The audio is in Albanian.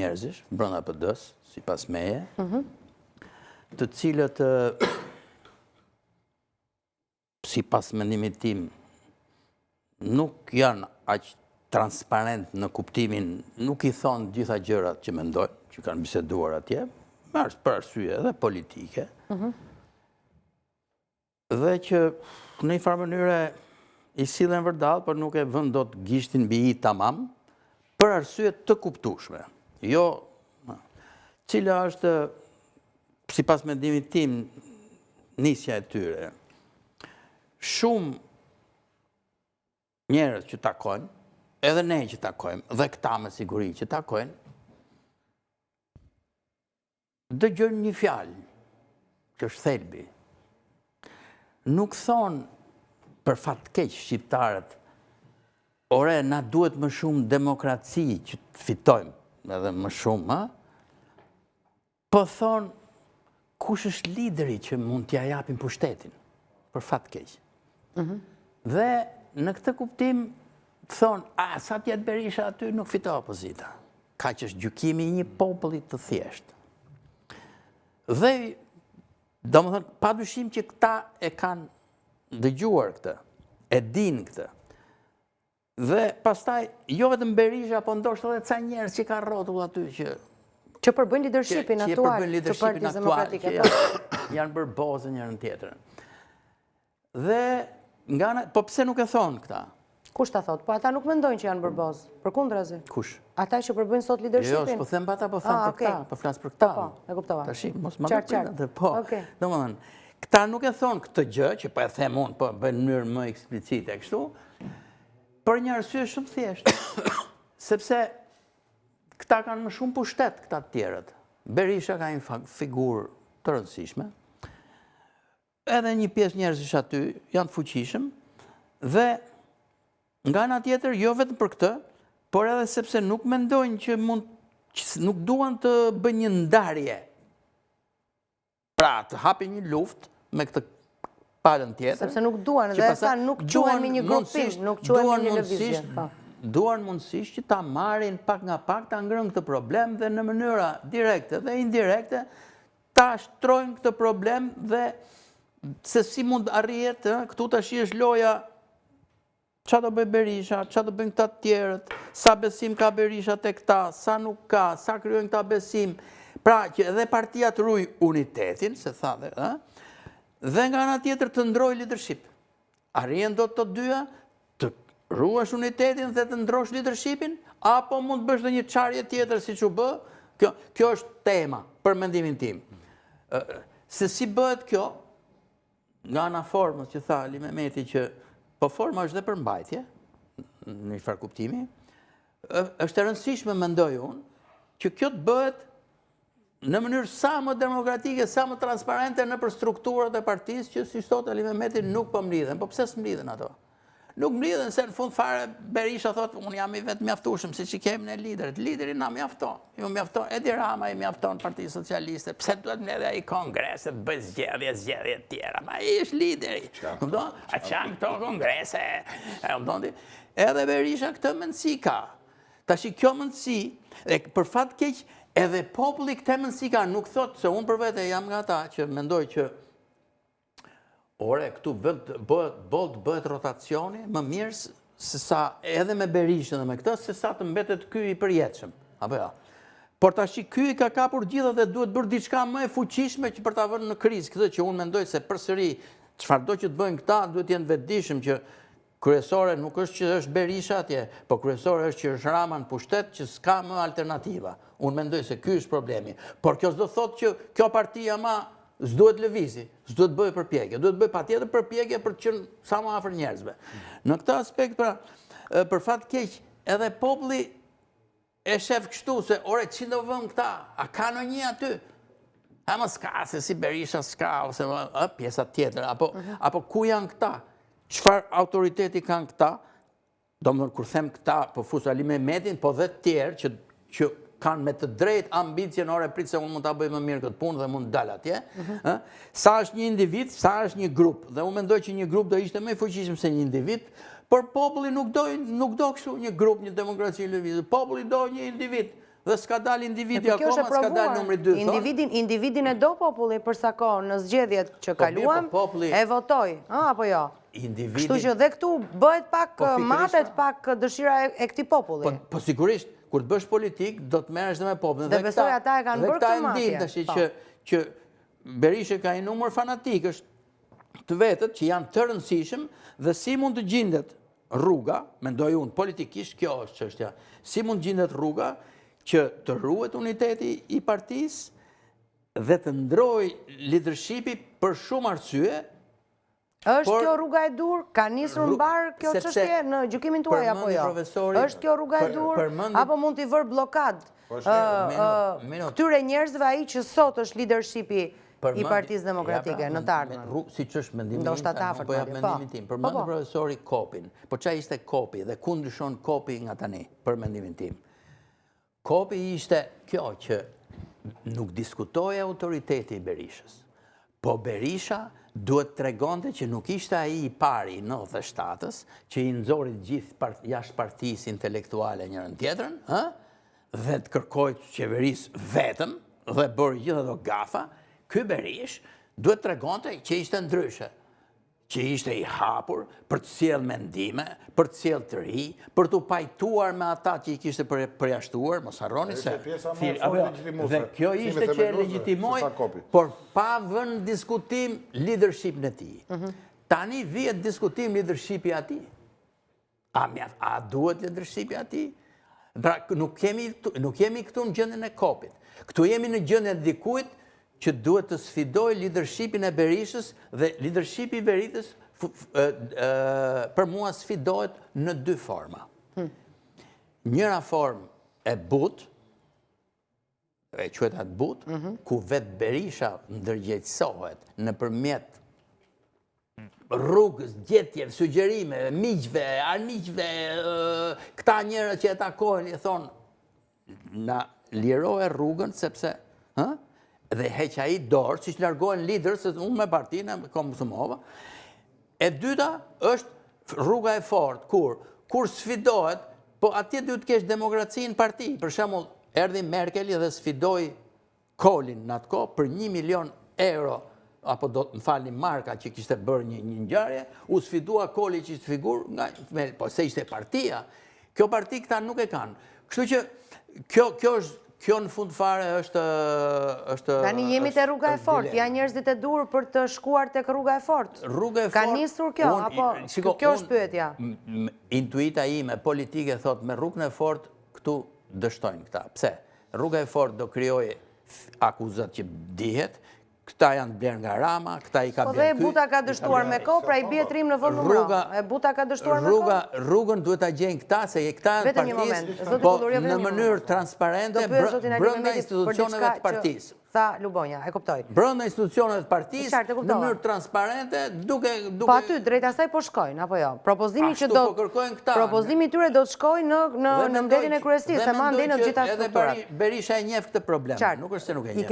njerëzish, brenda PD-s, sipas meje, të cilët sipas mendimit tim nuk janë aq transparent në kuptimin, nuk i thonë gjitha gjërat që mendojnë, që kanë biseduar atje, për arsye edhe politike, dhe që në një farë mënyre i sillen vërdall, por nuk e vën dot gishtin mbi i tamam, për arsye të kuptueshme. Jo, cila është, sipas mendimit tim, nisja e tyre. Shumë njerëz që takojnë, edhe ne që takojmë, dhe këta me siguri që takojnë, dëgjojnë një fjalë, që është thelbi. Nuk thonë për fat keq shqiptarët, ore, na duhet më shumë demokraci që të fitojmë, edhe më shumë, po thonë, kush është lideri që mund t'ja japim pushtetin, për fat keq. Dhe në këtë kuptim, thonë, sa t'jetë Berisha aty nuk fito opozita. Ka që është gjykimi i një populli të thjeshtë. Dhe, do më thënë, pa dyshim që këta e kanë dëgjuar këtë, e din këtë. Dhe pastaj, jo vetëm Berisha, po ndoshta edhe ca njerëz që ka rrotull aty që përbëjnë leadershipin aktual të Partisë Demokratike. Janë bërë bozë njërën tjetrën. Dhe, po pse nuk e thonë këta? Kush ta thot? Po ata nuk mendojnë që janë bërë bozë. Përkundrazi. Kush? Ata që përbëjnë sot leadershipin. Jo, s'po them pa ata, po them për këta, po flas për këta. Po, e kuptova. Tash, mos më ndërprit, po. Domethënë, këta nuk e thonë këtë gjë, që po e them unë, po bëjnë në mënyrë më eksplicite kështu, për një arsye shumë thjeshtë. Sepse këta kanë më shumë pushtet këta të tjerët. Berisha ka një figurë të rëndësishme. Edhe një pjesë njerëzish aty janë të fuqishëm dhe nga ana tjetër jo vetëm për këtë, por edhe sepse nuk mendojnë që nuk duan të bëjnë një ndarje. Pra, të hapin një luftë me këtë palën tjetër. Sepse nuk duan, dhe sa nuk quhen një grupim, nuk quhen një lëvizje. Duan mundësisht që ta marrin pak nga pak, ta ngrënë këtë problem dhe në mënyra direkte dhe indirekte ta shtrojnë këtë problem dhe se si mund arrihet, këtu tash është loja qa do bëj Berisha, qa do bëjnë këta të tjerët, sa besim ka Berisha të këta, sa nuk ka, sa kryojnë këta besim, pra që edhe partia të ruaj unitetin, se tha dhe nga ana tjetër të ndroj leadership. Arrijen do të dyja, të ruash unitetin dhe të ndrosh leadershipin, apo mund bësh dhe një qarje tjetër si që bë, kjo është tema për mendimin tim. Se si bëhet kjo, nga ana formës që tha Ali Mehmeti që po forma është dhe për mbajtje, në një farë kuptimi, është e rëndësishme mendoj unë, që kjo të bëhet në mënyrë sa më demokratike, sa më transparente në për strukturat e partisë që si thot Ali Mehmeti nuk po mblidhen. Po pse s'mblidhen ato? Nuk mblidhen se në fund fare Berisha thot, unë jam i vetë mjaftueshëm, si që kemi në liderit. Lideri na mjafton. Jo mjafton, Edi Rama i mjafton Partisë Socialiste. Pse duhet mbledh ai kongreset, bëj zgjedhje tjera. Ma ai është lideri. Kupton? A çan këto kongrese? Edhe Berisha këtë mendësi ka. Tash kjo mendësi, dhe për fat keq, edhe populli këtë mendësi ka, nuk thot se unë për vete jam nga ta që mendoj që ore, këtu bëhet rotacioni, më mirë se sa edhe me Berishën dhe me këtë, se sa të mbetet ky i përjetshëm. Apo ja. Por tash ky i ka kapur gjitha dhe duhet bërë diçka më e fuqishme që për ta vënë në krizë. Këtë që unë mendoj se përsëri çfarëdo që të bëjnë këta duhet të jenë vetëdijshëm që kryesore nuk është që është Berisha atje, po kryesore është që është Rama në pushtet që s'ka më alternativa. Unë mendoj se ky është problemi. Por kjo s'do thotë që kjo partia s'duhet lëvizi, s'duhet bëjë përpjekje, duhet bëjë patjetër përpjekje për të qenë sa më afër njerëzve. Në këtë aspekt, pra, për fat keq, edhe populli e shef kështu se, ore, që do vëmë këta, a ka në një aty? A më s'ka, se si Berisha s'ka, ose pjesa tjetër, apo ku janë këta? Çfarë autoriteti kanë këta? Do më kur them këta, po fus Ali Mehmetin, po dhe të tjerë që kanë me të drejt ambicjen, ore prit se unë mund ta bëj më mirë këtë punë dhe mund dal atje. Sa është një individ, sa është një grup. Dhe unë mendoj që një grup do ishte më i fuqishëm se një individ, por populli nuk do kështu një grup, një demokraci lëvizje. Populli do një individ. dhe s'ka dal individi Kjo është e akoma, s'ka dal provuar. numri 2 thonë. Individin e do populli për sa kohë në zgjedhjet që kaluam, e votoj, apo jo? Kështu që dhe këtu bëhet pak matet pak dëshira e këtij populli. Po sigurisht, kur të bësh politik, do të merresh dhe me popullin. Dhe besoj ata e kanë bërë këtë matje. Që Berisha ka një numër fanatikësh të vetët që janë të rëndësishëm dhe si mund të gjendet rruga, mendoj unë, politikisht kjo është çështja, si mund të gjendet rruga që të ruhet uniteti i partisë dhe të ndrojë leadershipi për shumë arsye. Është kjo rruga e dur? Ka nisur mbar kjo çështje në gjykimin tuaj apo jo? Është kjo rruga e dur apo mund t'i vër blokad këtyre njerëzve ai që sot është leadershipi i Partisë Demokratike në të ardhmen? Siç është mendimi im, ndoshta ta afër. po jap mendimin tim. Përmendi profesori Kopin. Po çfarë ishte Kopi dhe ku ndryshon Kopi nga tani, për mendimin tim? Kopi ishte kjo që nuk diskutoi autoriteti i Berishës. Po Berisha duhet tregonte që nuk ishte ai i pari i 97-s që i nxori gjithë jashtë partisë intelektuale njërën tjetrën, dhe të kërkoi qeverisë vetëm dhe bëri gjithë ato gafa. Ky Berish duhet tregonte që ishte ndryshe, që ishte i hapur për të sjellë mendime, për të sjellë të ri, për të pajtuar me ata që i kishte përjashtuar, mos harroni se. Dhe kjo ishte që e legjitimoi, por pa vënë diskutim leadership në tij. Tani vihet diskutim leadershipi atij. A duhet leadershipi atij? Pra nuk jemi këtu në gjendjen e Kopit. Këtu jemi në gjendjen e dikujt që duhet të sfidoj leadershipin e Berishës dhe leadershipi i Berishës për mua sfidohet në dy forma. Njëra formë e butë, e quhet atë butë, ku vetë Berisha ndërgjegjësohet nëpërmjet rrugës, gjetjeve, sugjerimeve, miqve, armiqve, këta njerëz që e takojnë i thonë na liroje rrugën sepse dhe heq ai dorë, siç largohen lider, se unë me partinë kam thumova. E dyta është rruga e fortë, kur sfidohet, po atje duhet të kesh demokraci në parti. Për shembull, erdhi Merkeli dhe sfidoi Kolin në atë kohë për 1 milion euro, apo do të më falni marka që kishte bërë një ngjarje, u sfidua Koli që ishte figurë, po se ishte partia. Kjo parti këta nuk e kanë. Kështu që kjo është kjo në fund fare është... Tani jemi te rruga e fortë, janë njerëzit e dur për të shkuar tek rruga e fortë. Ka nisur kjo, apo kjo është pyetja? Intuita ime politike thot me rrugën e fortë këtu dështojnë këta. Pse? Rruga e fortë do krijojë akuzat që dihet, këta janë bler nga Rama, këta i ka bler ky. Po dhe Buta ka dështuar me kohë, pra i bie trim në vend numëro. E Buta ka dështuar me kohë. Rrugën duhet ta gjejnë këta, se këta janë partisë, po në mënyrë transparente brenda institucioneve të partisë. Tha Lubonja, e kuptoj. Brenda institucioneve të partisë, në mënyrë transparente, duke... Po aty, drejt asaj po shkojnë, apo jo? Propozimi që do... Propozimi tyre do të shkojnë në mbledhjen e kryesisë, se mandej në gjitha strukturat. Edhe Berisha e njeh këtë problem, nuk është se nuk e njeh.